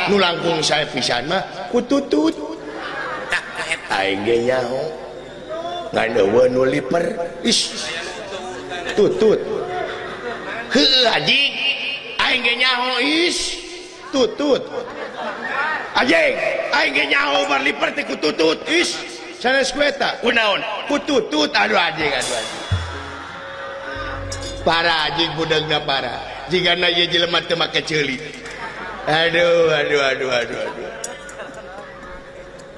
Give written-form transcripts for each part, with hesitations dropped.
nu langkung saya pisan mah ku tutut aing ge nyaho ngan eueun nu liper is tutut heuh anjing aing ge nyaho is tutut anjing aing ge nyaho bar liper teh ku tutut is sanes ku eta kunaon ku tutut aduh anjing parah anjing budegna parah jigana ieu jelema teu make ceuli aduh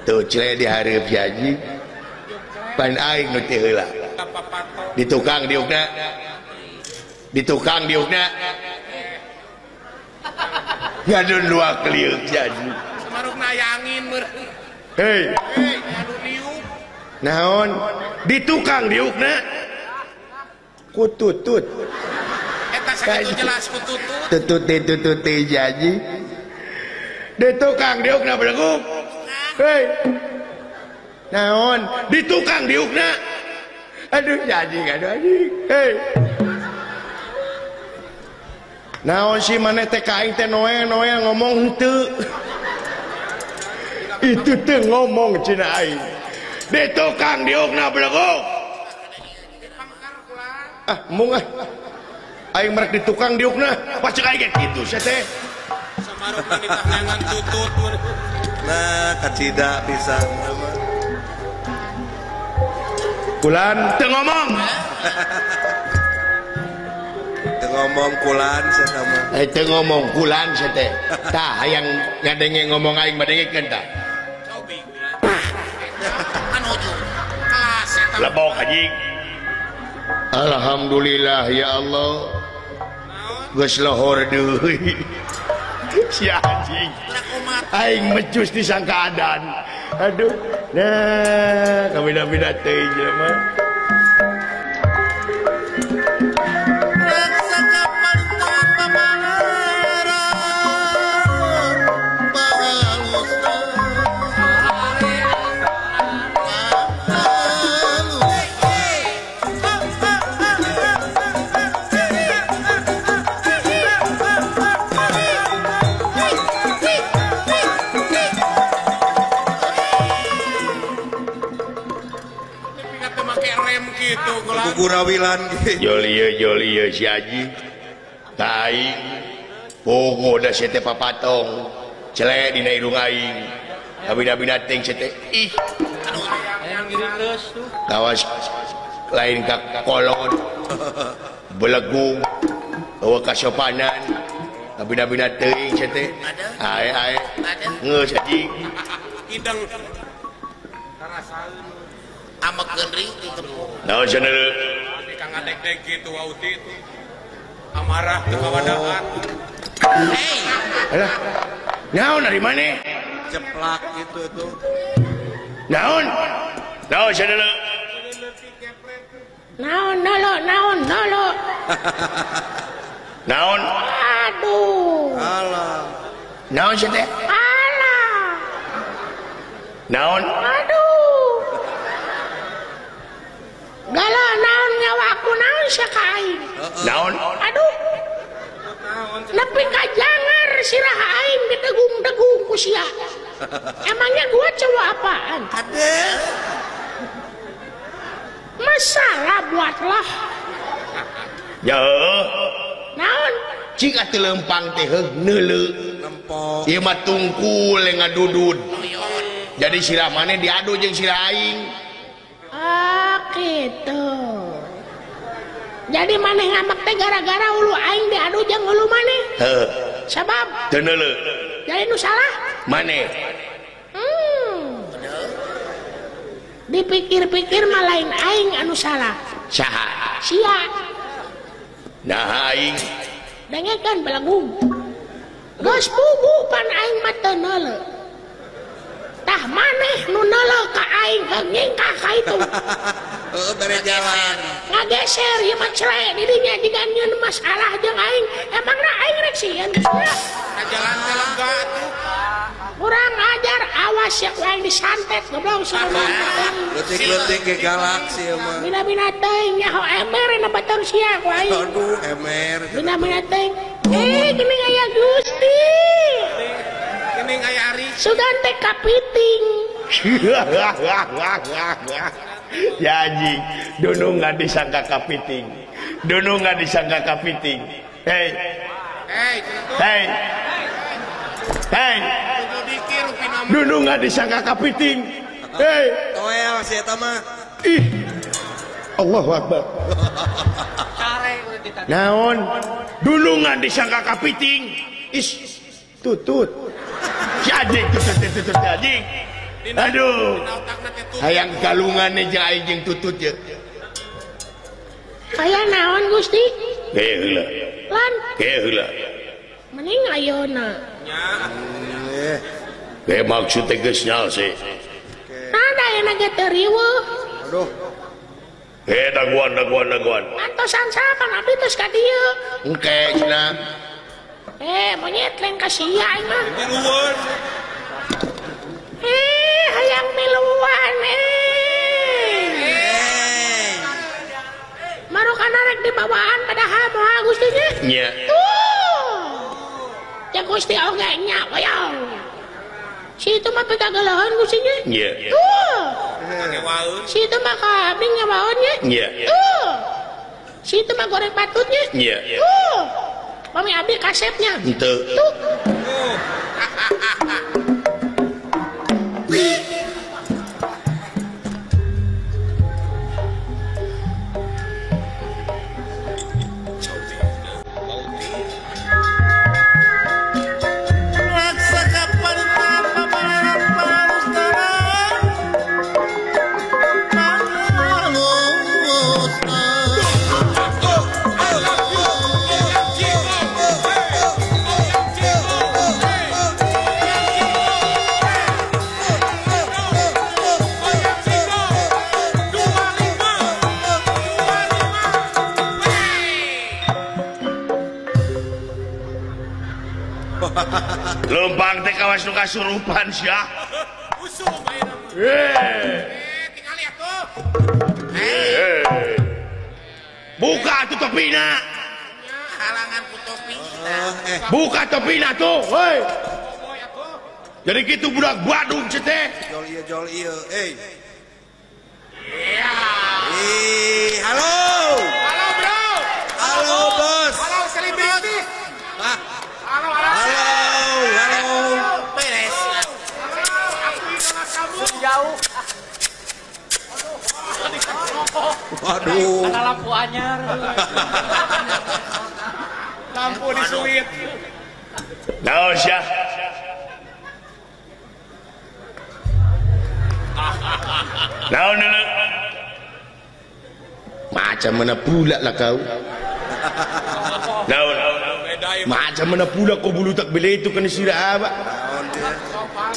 tuh cile dihareup anjing pan aing nu teu heula di tukang diukna ngadun dua kliuk anjing samaruk nayangin meureun hei anu liuk naon di tukang diukna ku tutut eta sakitu jelas ku tutut janji di tukang diukna beleguk hei naon di tukang diukna aduh janji hei naon si maneh teh ka aing teh noe ngomong henteu itu teh ngomong cina aing di tukang diukna beleguk mung aing merek di tukang diukna pacek aing kitu sia teh samaruk nitah ngan tutut nah kacida pisan kulan teu ngomong teu ngomong kulan sia mah teu ngomong kulan sia teh tah hayang ngadenge ngomong aing madengikeun tah cobi anu ju kelas eta lebok anjing alhamdulillah ya Allah geus lohor deui si anjing aing mecus disangka adan aduh nah kabida-bida teuing jelema gurawilan joli si Haji tai pogo da si teh papatong celek dina irung aing abina-bina teh si teh ih hayang ngirileus tuh kawas lain ka kolot belegung eueuh kasopanan abina-bina teuing si teh ae geus anjing ideng karasaeun amekeun ring di tepung naon cenah kang ngadeg-deg kitu auti amarah teu kawadaan hei alah naon dari mana jeplak gitu itu naon cenah naon nolo naon aduh alah naon si teh alah naon aduh gala naon nyawaku naon sia ka aing naon aduh nepi ka jangar sirah aing didegung-degung ku sia emangnya gua cowok apaan ade masalah buatlah ya naon cik atuh lempang teh neuleu nempok ieu mah tungkul ngadudud jadi sirah maneh diadu jeung sirah aing gitu jadi maneh ngambek teh gara-gara ulu aing diadu jeung ulu maneh heuh sabab teu neuleu jadi nu salah maneh dipikir-pikir mah lain aing anu salah saha sia nah aing dengekeun belagung geus pugu pan aing mah teu neuleu tah maneh nu neuleu ka aing heunging ka itu bere jalan ngageser ieu mah cere di dinya jiga nyieun masalah jeung aing emangna aing rek sieun jalan teh lega atuh kurang ajar awas ya aing disantet goblok sama leutik-leutik ke galaksi mah bina-bina teuing nyaho emer na batur sia ku aing aduh emer bina-bina teuing gini aya Gusti ini Gening aya ari. sugan teh kapiting. Ya anjing, Dono nggak disangka kapiting. Dono nggak disangka kapiting. Hei, Hei, cenah. hei, hei. Kudu dikir upina mah. Dono nggak disangka kapiting. Hei, Toel si eta mah. ih, Allahu Akbar. Naon, Dono nggak disangka kapiting. Is, tutut. Si anjing, tutut, anjing. Aduh, Dina otakna teh tut. hayang galungannya jeung aing jeung tutut ya. Kayak naon Gusti? Kayak heula, Lan, kayak heula. mending ayeuna. Nya. Kayak maksud teh geus nyaho sih. Nada ayeuna ge teu riweuh. Aduh. Daguan. Antosan sapan abdi tos ka dieu. Engke cenah. Monyet lain ka sia aing mah. Diluweun. Hayang miluan Marokana rek dibawaan padahal moal Gusti nya. Nya. Ya Gusti oge nya wayang. Si itu mah pegagalahan Gusti nya. Nya. Pake waeun. Si itu mah ka abdi ngawaon nya. Nya. Si itu mah goreng patutnya. Nya. Mami abdi kasepnya. Henteu. Tuh. Lempang teh kawas nu kasurupan sia. Usum ayeuna mah. Tinggal lihat tuh. Buka tuh topina. Nya halangan ku topi. Buka topina tuh, hei. Jadi gitu budak Badung cete. Jol iya. Halo. Halo, Bro. Halo, Bos. Halo, selebritis. Hah? Halo. Halo. Beres. Aku idola kamu. Jauh Waduh. ada lampu anyar. Lampu di suit. Naon sia? Naon dulu? Macam mana pula lah kau? Naon? Bedai Macam mana pula kau bulu tak bela itu kan sira apa?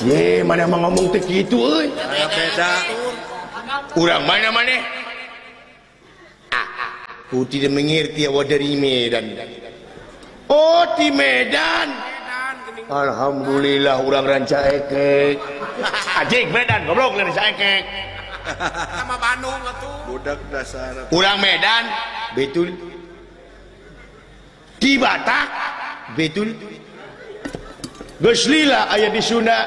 Ye, mana emang ngomong teh gitu euy. Beda. Urang mana? Aku tidak mengerti awak dari Medan. Oh, di Medan. Alhamdulillah urang ranca ekek. Ajik Medan, goblok ranca ekek. sama Bandung atuh. Budak dasar. Urang Medan, betul. Di Batak, betul. Geus lila aya di Sunda.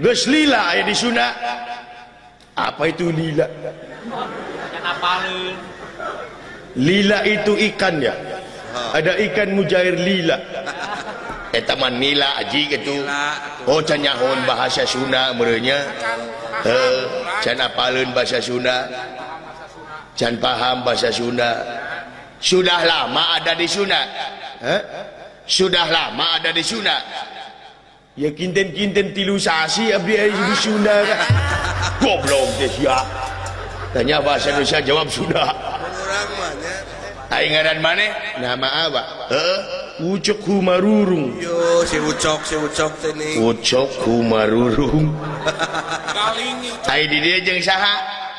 Geus lila aya di Sunda. Apa itu lila? Kenapa lu? Lila itu ikan ya. Ada ikan mujair lila. Eta mah nila aji gitu. Oh can nyahon bahasa Sunda merenya. Can apaleun bahasa Sunda. Can paham bahasa Sunda. Sudah lama ada di Sunda. Sudah lama ada di Sunda. Ya kinten-kinten 3 sasi abdi aya di Sunda kan. Goblok teh sia. Tanya bahasa Indonesia jawab Sunda. Urang mah nya. Aing ngaran maneh? Nama apa? Ucok Humarurung. Yo si Ucok teh nih. Ucok Humarurung. Galing Ai di dia jeung saha?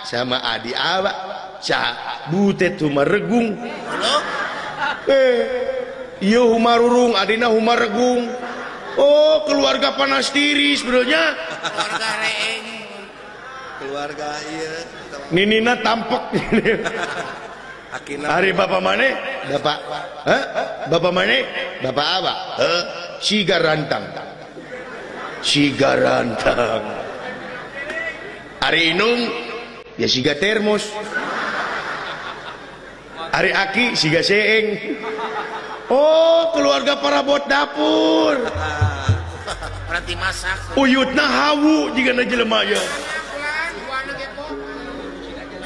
Sama adi apa? Saha? Butet Humaregung. Iya Humarurung, adina Humaregung. Oh, keluarga panas diri sebenarnya. keluarga reeng. Keluarga ieu. Ninina tampak. Akina. Hari bapak mana? Bapak. Bapak mana? Bapak apa? Siga rantang. siga rantang. Ari Inung ya siga termos. Ari Aki siga seeng. Oh, keluarga parabot dapur. Berarti masak. Uyutna hawu jika na jelema ya.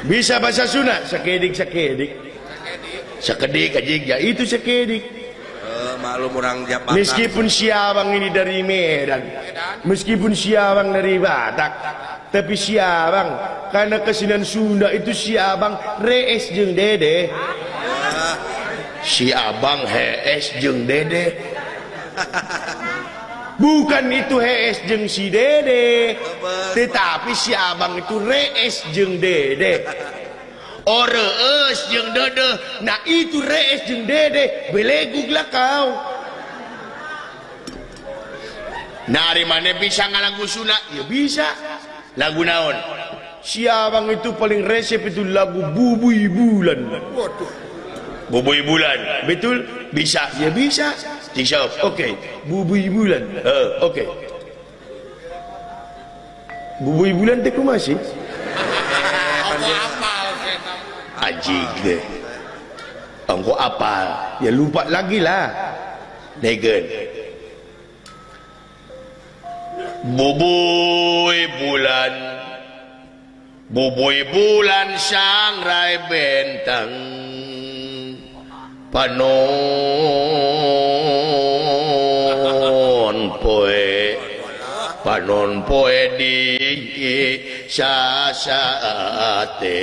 Bisa bahasa Sunda, sakedik. Sakedik aja ya itu sakedik. Maklum orang Jakarta. Meskipun siabang ini dari Medan, meskipun siabang dari Batak, tapi siabang karena kesenian Sunda itu siabang rees jeung dede. Siabang hees jeung dede. Bukan itu hees jeung si dede, tetapi siabang itu rees jeung dede. Oh rees jeung dede, nah itu rees jeung dede, belegug lah kau. Nari mana bisa ngalagu Sunda? Ya bisa. Lagu naon? Siabang itu paling resep itu lagu Bubui Bulan. Bubui Bulan, betul? Bisa? Ya bisa. Dijawab, oke. Bubui Bulan, oke. Bubui Bulan teku masih? Ajik deh. Engkau apal? Ya lupa lagi lah. Negen. Bubui bulan sangrai bentang panon poe di sasate.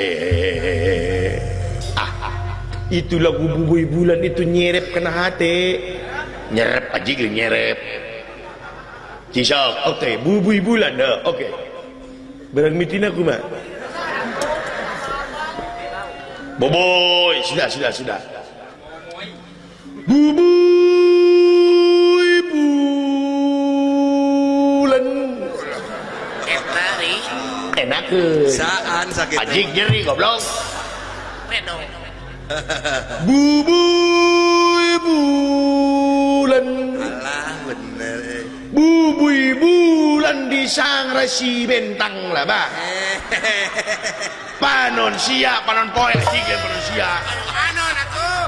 Itu lagu Bubui Bulan itu nyerep kena hati. Nyerep aja gitu nyerep. Cisok, oke. Bubui Bulan, oke. Berang mitin aku mah. Boboy, sudah. Bubui Bulan. Etari. Enak ke? Saan sakit. Ajik nyeri goblok. Pedong. Bubui Bulan. Alah bener. Bubui Bulan di sangrai si bentang lah bah. Panon poe tiga panon sia. Panon atuh.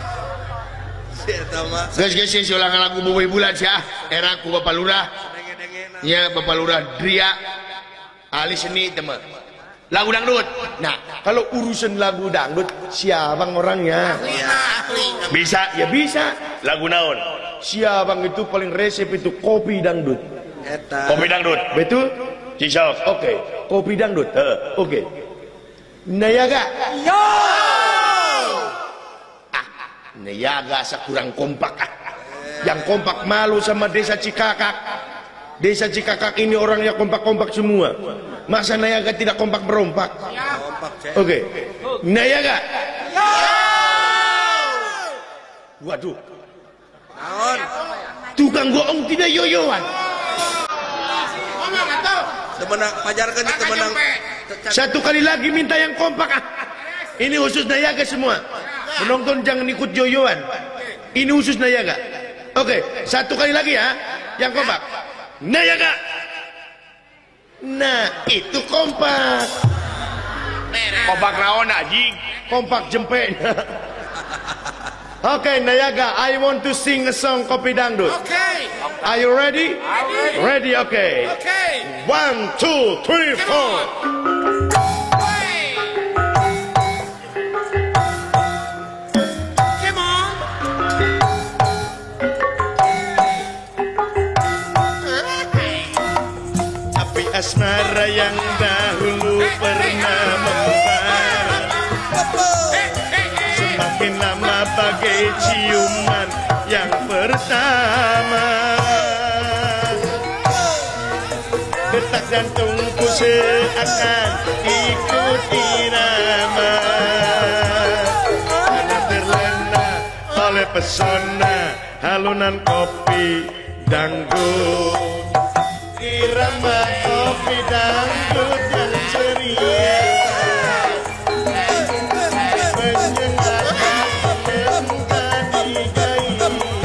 Guys, ulang lagu Bubui Bulan sia. Era ku Bapak Lurah. Ya Bapak Lurah Dria. Ali seni teman. Lagu dangdut. Nah, kalau urusan lagu dangdut siabang orangnya. Bisa, ya bisa. Lagu naon? Siabang itu paling resep itu kopi dangdut. Kopi dangdut, betul? Cisok, oke. Kopi dangdut, oke. Nayaga. Yo. Nayaga sekurang kompak. Yang kompak malu sama desa Cikakak. Desa Cikakak ini orangnya kompak-kompak semua. Masa Nayaga tidak kompak berompak? Oke. Nayaga. Waduh. Naon? Tukang goong tidak yoyoan. Ngomong atuh. Temenang pajarkan temenang. Satu kali lagi minta yang kompak. Ini khusus Nayaga semua. Penonton jangan ikut yoyoan. Ini khusus Nayaga. Oke, satu kali lagi ya. Yang kompak. Nayaga. Nah, itu kompak. Kompak naon anjing? Kompak jempek. Okay, Nayaga, I want to sing a song Kopi Dangdut. Okay. Are you ready? Ready, okay. Okay. 1, 2, 3, 4. Come on. Api asmara yang dahulu pernah membara, semakin lama bagai ciuman yang pertama. Detak jantungku seakan ikut irama, karena terlena oleh pesona halunan kopi dangdut. Irama kopi dangdut yang ceria menyenangkan menjadi gairah.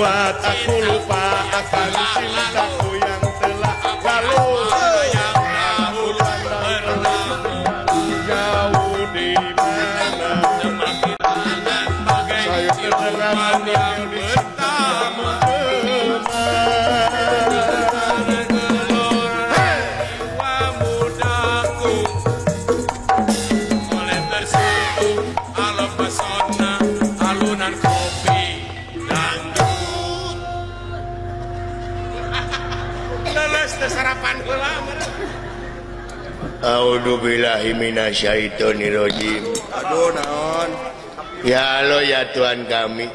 buat aku lupa akan cintaku yang telah lalu. Jauh di mana saya terdengar yang bertamu mudaku oleh tersentuh alam pesona alunan kopi dangdut. Leles teh sarapan heula. A'udzubillahi minasyaitonirrajim. Aduh naon. Ya Allah ya Tuhan kami.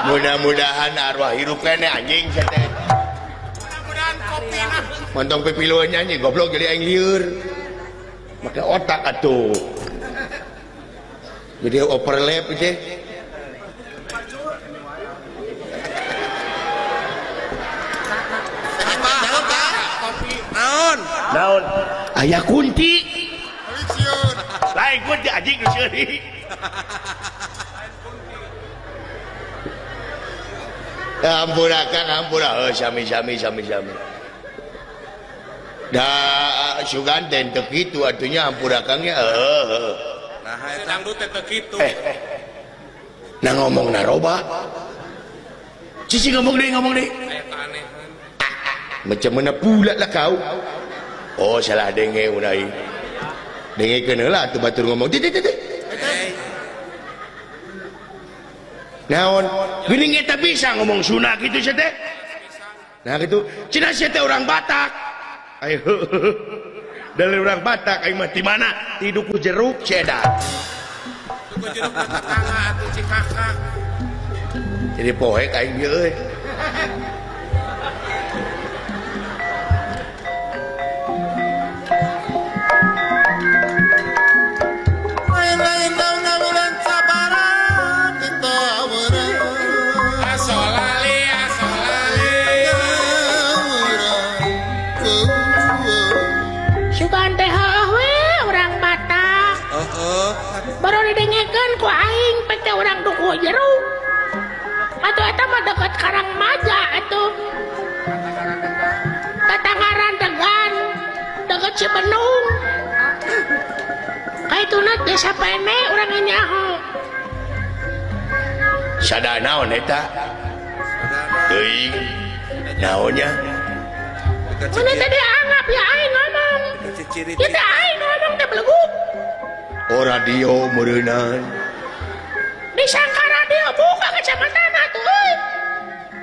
Mudah-mudahan arwah hirup kene anjing teh. Mudah-mudahan kopi nah. Montong pipiluan nyanyi goblok jadi aing lieur. Make otak atuh. Jadi overlap teh. Naon? Naon? Aya kunti. Lain kunti anjing nu seuri. Ampurakan ampura sami-sami. Da suganten teu kitu atunya ampurakannya Nah eta Dangdut teh teu kitu. Nah ngomong naroba. Cici ngomong deh. Aya kanehan. Macam mana pula lah kau? Oh salah denge unai. Denge kenalah tu batur ngomong. Naon? Geuning eta bisa ngomong Sunda gitu sia teh. Nah gitu. Cina sia teh orang Batak. Ayo. Dari orang Batak aing mah di mana? Di duku jeruk cedak. Duku jeruk tetangga atuh Cikakak. Jadi poek aing ieu euy. lain daun bulan sabaran ditawaran. Asolali. Sugan teh we orang Batak. Baru didengekeun ku aing pete orang duku jeruk. Atuh eta mah deket Karang Maja atuh. Tatanggaran Degan, deket Cibenung. Kaituna desa pene urang nyaho. Sada naon eta? Teuing. Naonnya? Mana tadi anggap ya aing ngomong. Kita aing ngomong teh beleguk. Oh radio meureunan. Disangka radio buka kecamatan atuh euy.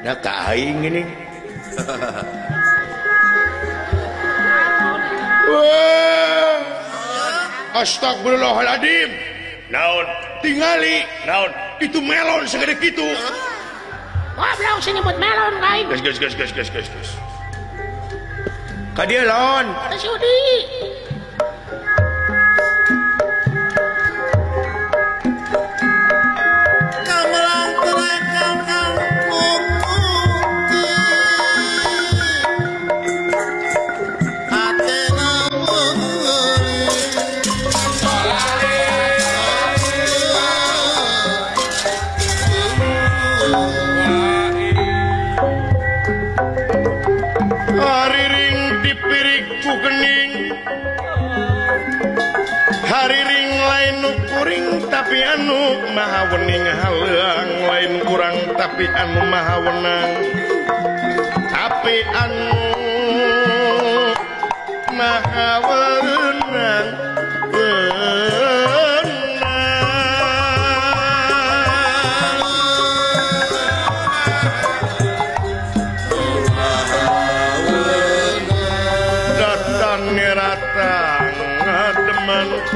Nah ka aing ini. Wah. Astagfirullahaladzim. Naon? Tingali. Naon? Itu melon segede kitu. Wah, belum sih nyebut melon kain. Ges. Ka dieu laon. Sudi. Kamelang terekam kampung putih. Atena meuli. Hariring dipirik ku gening. Hariring lain nu kuring tapi anu maha wening haleang lain kurang tapi anu maha wenang. Tapi anu maha wenang.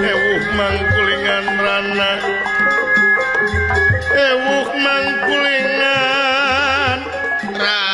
Ewuh mangkulingan rana. Ewuh mangkulingan rana.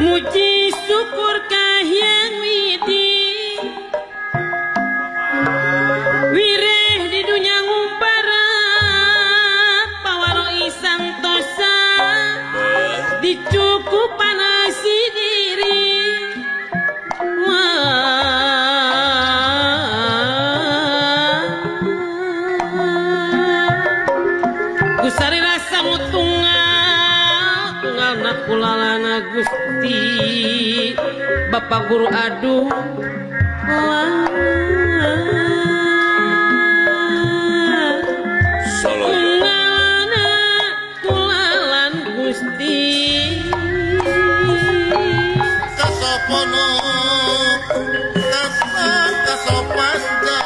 muji syukur kahyang widi wireh di dunia ngumpara pawaro isang tosa dicukupan si diri Gusari rasa tunggal nakulalana Gusti Bapak Guru aduh tunggalana kulalan Gusti kasopono kasopanja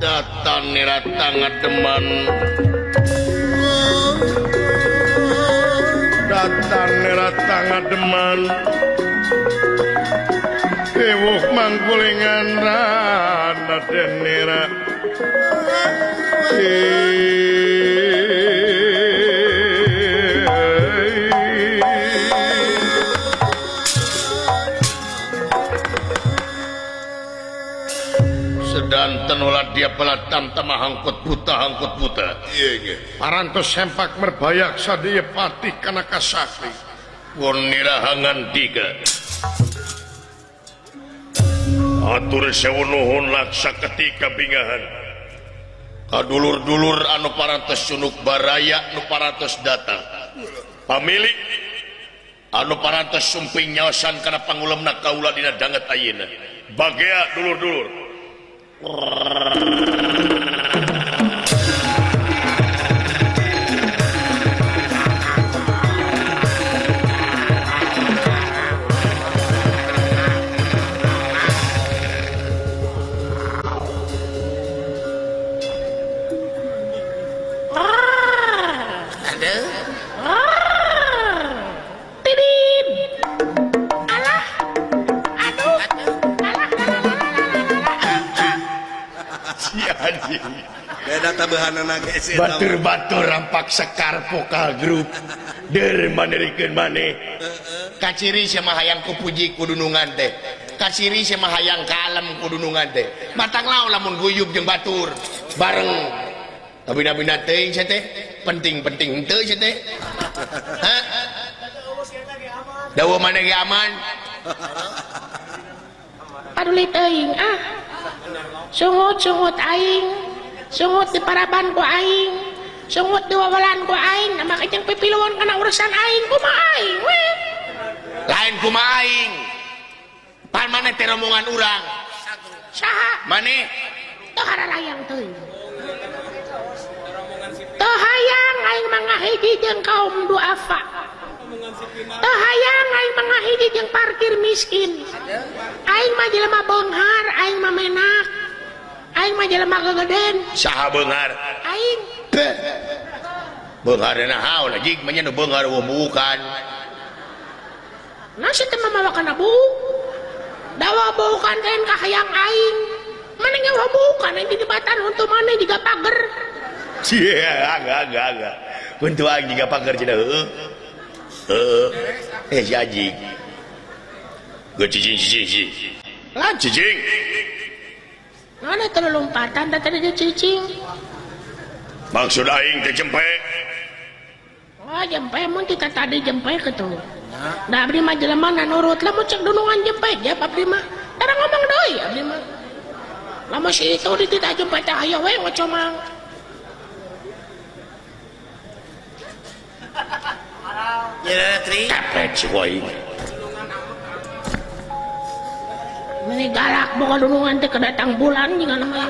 Datang nirata ngademan. Datang nirata ngademan. Ewuh mangkulingan rana den nira. Sedanten ulah dia pelatan temah hangkut buta. Parantos sempak merbayak sadia patih kana kasakti. Pun nirahangan tiga. Atur sewu nuhun laksa ketika bingahan. Kadulur-dulur anu parantos sunuk baraya nu parantos datang. Pamilik anu parantos sumping nyaosan kana pangulemna kaula dina danget ayeuna. Bagea dulur-dulur. Batur-batur rampak sekar vokal grup der manirikeun maneh kaciri sama hayang kupuji kudunungan teh kaciri sama hayang kalem kudunungan teh matang laon lamun guyub jeung batur bareng tapi bina teuing sia teh penting-penting henteu sia teh ha dawa maneh ge aman paduli teuing sungut aing sungut di paraban ku aing sungut di wawalan ku aing nama kejeng pipiluan kana urusan aing kumaha aing we lain kumaha aing pan maneh teh rombongan urang saha maneh teu haralayang teuing teu hayang aing mangahiji jeung kaum duafa teu hayang aing mangahiji jeung parkir miskin aing mah jelema beunghar aing mah menak aing mah jelema gegeden saha beunghar aing beunghar nahaun ajig mah nya nu beunghar bukan nasi teh mah kana buuk dawa bukan kain kahayang aing mana yang bukan aing di batan untuk mana juga pager sia agak untuk aing juga pager cenah si ajig ge cicing lan cicing mana teu lompatan da tadi cicing maksud aing teh jempe jempe mun kita tadi jempe kitu da abdi mah jelema nurut lamun cek dunungan jempe ya abdi mah tara ngomong deui abdi mah lamun si itu ditita jempe teh aya we ngocomang Ya, Tri. kapet si woi ini galak boga dunungan teh kedatang bulan jeung nama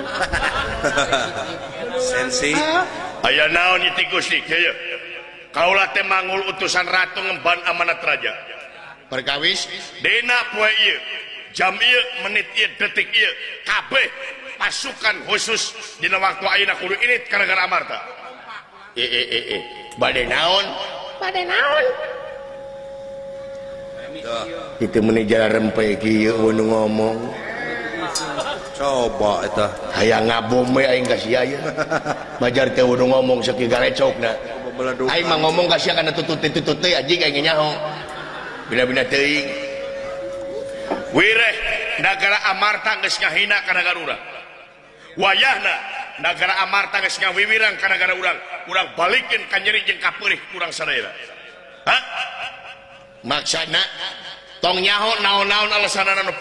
Sensi. aya naon ieu Gusti kieu kaula teh mangul utusan ratu ngemban amanat raja perkawis dina poe ieu jam ieu menit ieu detik ieu kabeh pasukan khusus dina waktu ayeuna kudu irit ka negara Amarta bade naon itu menijal rempe kieu nu ngomong Coba eta. hayang ngabom we aing ka sia ieu majar teh nu ngomong sakieu galecokna aing mah ngomong ka sia kana tutut teh anjing aing nyaho bina-bina teuing wireh nagara Amarta geus ngahina ka nagara urang wayahna nagara Amarta geus ngawiwirang ka nagara urang balikeun ka nyeri jeung ka peurih urang sadaya maksudna tong nyaho naon-naon alasanana nu